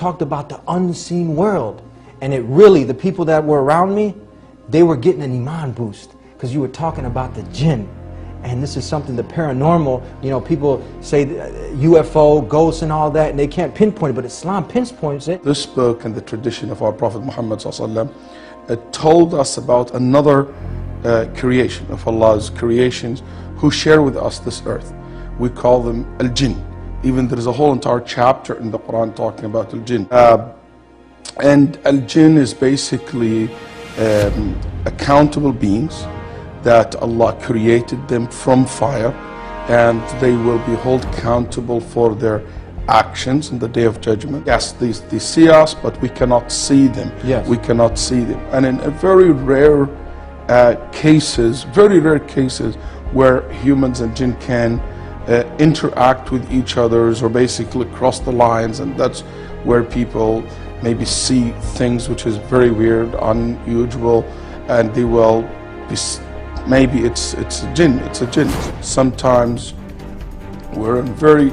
talked about the unseen world. And it really, the people that were around me, they were getting an iman boost because you were talking about the jinn. And this is something, the paranormal, you know, people say UFO, ghosts and all that, and they can't pinpoint it, but Islam pinpoints it. This book and the tradition of our Prophet Muhammad told us about another creation of Allah's creations who share with us this earth. We call them al-Jinn. Even there is a whole entire chapter in the Quran talking about al-Jinn. And al-Jinn is basically accountable beings that Allah created them from fire, and they will be held accountable for their actions in the Day of Judgment. Yes, they see us, but we cannot see them. Yes. We cannot see them. And in very rare cases where humans and jinn can interact with each other or basically cross the lines, and that's where people maybe see things which is very weird, unusual, and they will be, maybe it's a jinn. Sometimes we're in very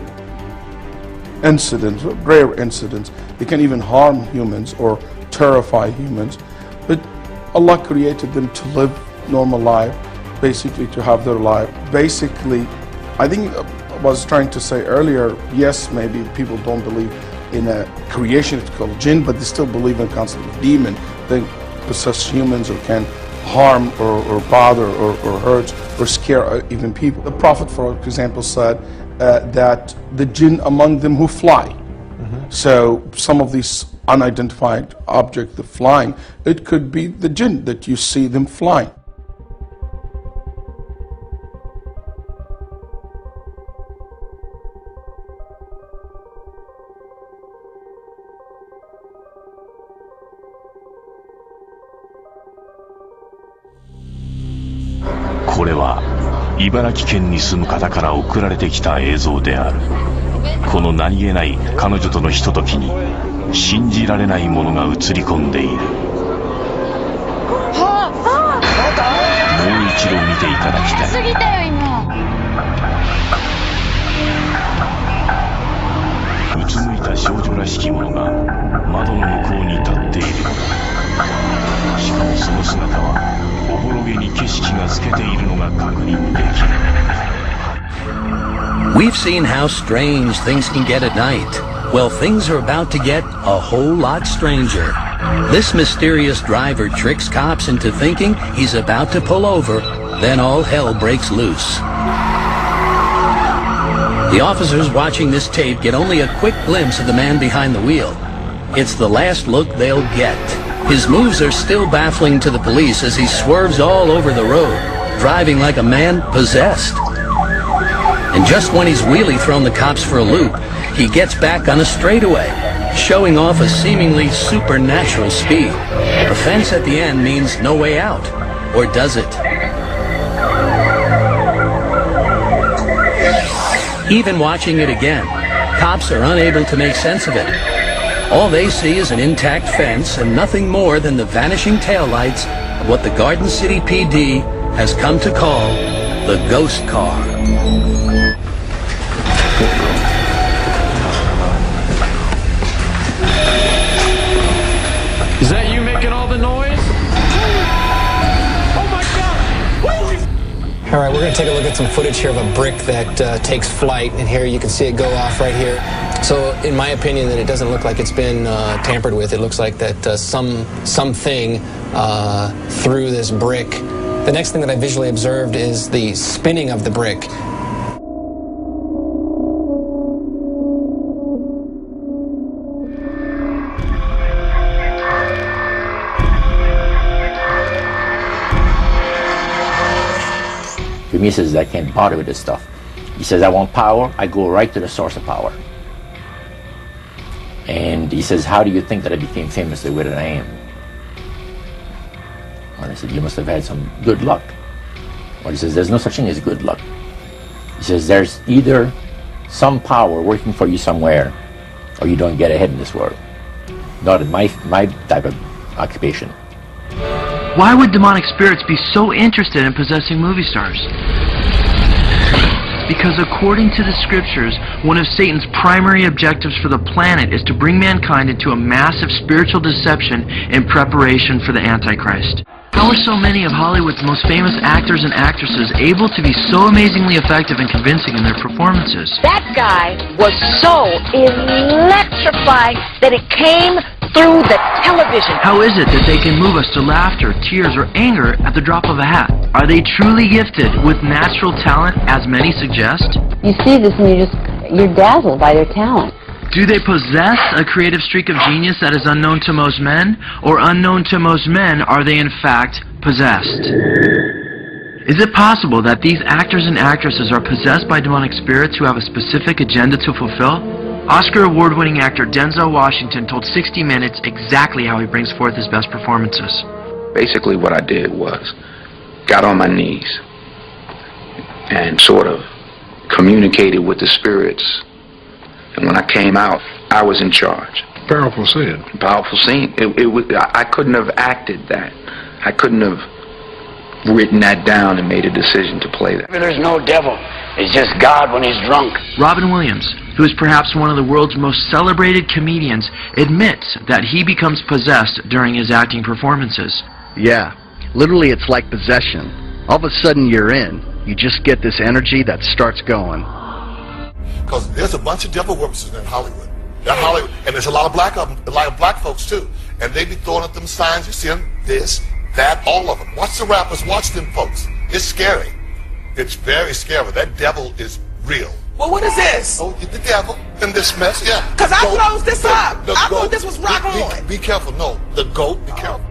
rare incidents, they can even harm humans or terrify humans, but Allah created them to live normal life, basically to have their life. Basically, I think I was trying to say earlier, yes, maybe people don't believe in a creation it's called jinn, but they still believe in the concept of demon. They possess humans or can harm or bother or hurt or scare even people. The Prophet, for example, said that the jinn among them who fly. So some of these unidentified objects, the flying, it could be the jinn that you see them flying. This これは茨城県に住む方から送られてきた映像である。この何気ない彼女とのひとときに信じられないものが映り込んでいる。もう一度見ていただきたい。すぎたよ今。うつむいた少女らしきものが窓の向こうに立っている。しかもその姿はおぼろげに景色が透けているのが確認できる。We've seen how strange things can get at night. Well, things are about to get a whole lot stranger. This mysterious driver tricks cops into thinking he's about to pull over, then all hell breaks loose. The officers watching this tape get only a quick glimpse of the man behind the wheel. It's the last look they'll get. His moves are still baffling to the police as he swerves all over the road, driving like a man possessed. And just when he's really thrown the cops for a loop, he gets back on a straightaway, showing off a seemingly supernatural speed. A fence at the end means no way out, or does it? Even watching it again, cops are unable to make sense of it. All they see is an intact fence and nothing more than the vanishing taillights of what the Garden City PD has come to call the ghost car. Is that you making all the noise? Oh my God! Holy! All right, we're going to take a look at some footage here of a brick that takes flight, and here you can see it go off right here. So, in my opinion, that it doesn't look like it's been tampered with. It looks like that something threw this brick. The next thing that I visually observed is the spinning of the brick. To me, he says, I can't bother with this stuff. He says, I want power, I go right to the source of power. And he says, how do you think that I became famous the way that I am? And I said, you must have had some good luck. Well, he says, there's no such thing as good luck. He says, there's either some power working for you somewhere, or you don't get ahead in this world. Not in my type of occupation. Why would demonic spirits be so interested in possessing movie stars? Because according to the scriptures, one of Satan's primary objectives for the planet is to bring mankind into a massive spiritual deception in preparation for the Antichrist. How are so many of Hollywood's most famous actors and actresses able to be so amazingly effective and convincing in their performances? That guy was so electrifying that it came through the television. How is it that they can move us to laughter, tears, or anger at the drop of a hat? Are they truly gifted with natural talent, as many suggest? You see this and you're dazzled by their talent. Do they possess a creative streak of genius that is unknown to most men? Or unknown to most men, are they in fact possessed? Is it possible that these actors and actresses are possessed by demonic spirits who have a specific agenda to fulfill? Oscar award-winning actor Denzel Washington told 60 Minutes exactly how he brings forth his best performances. Basically what I did was got on my knees and sort of communicated with the spirits. And when I came out, I was in charge. Powerful scene. Powerful scene. I couldn't have acted that. I couldn't have written that down and made a decision to play that. There's no devil. It's just God when he's drunk. Robin Williams, who is perhaps one of the world's most celebrated comedians, admits that he becomes possessed during his acting performances. Yeah, literally it's like possession. All of a sudden you're in. You just get this energy that starts going. Because there's a bunch of devil worshipers in Hollywood. And there's a lot of black folks too. And they be throwing up them signs, you see them, this, that, all of them. Watch the rappers, watch them folks. It's scary. It's very scary. That devil is real. Well, what is this? Oh, the devil in this mess, yeah. Because I closed this up. I thought this was rock on. Be careful. No, the goat, be careful.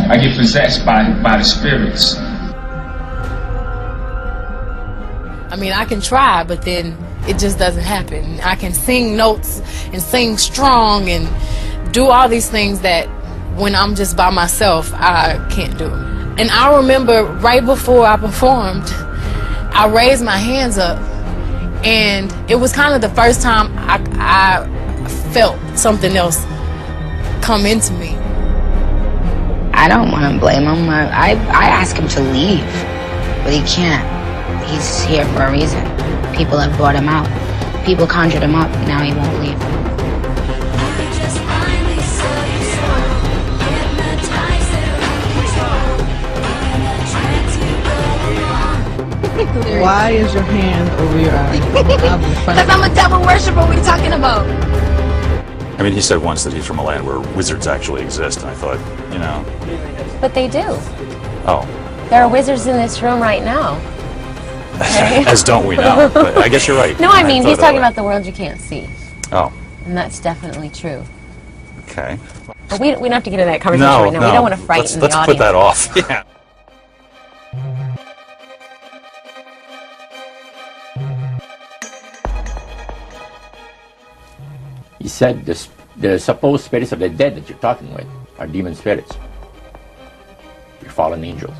I get possessed by the spirits. I mean, I can try, but then it just doesn't happen. I can sing notes and sing strong and do all these things that when I'm just by myself, I can't do. And I remember right before I performed, I raised my hands up, and it was kind of the first time I felt something else come into me. I don't want to blame him. I ask him to leave, but he can't. He's here for a reason. People have brought him out. People conjured him up, now he won't leave. Why is your hand over your eye? Because I'm a devil worshiper, what are you talking about? I mean, he said once that he's from a land where wizards actually exist, and I thought, you know. But they do. Oh. There are wizards in this room right now. As don't we now. But I guess you're right. No, I mean, he's talking about the world you can't see. Oh. And that's definitely true. Okay. But we don't have to get into that conversation right now. No. We don't want to frighten the audience. Let's put that off. Yeah. He said the supposed spirits of the dead that you're talking with are demon spirits. You're fallen angels.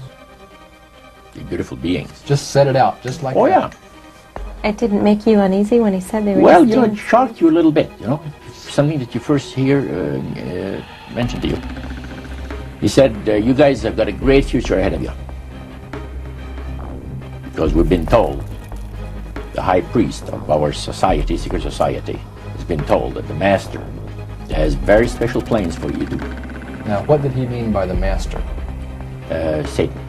You're beautiful beings. Just set it out, just like that. Oh, yeah. It didn't make you uneasy when he said they were Well, you know, it shocked you a little bit, you know. Something that you first hear mentioned to you. He said, you guys have got a great future ahead of you. Because we've been told, the high priest of our society, secret society, has been told that the master has very special plans for you to do. Now, what did he mean by the master? Satan.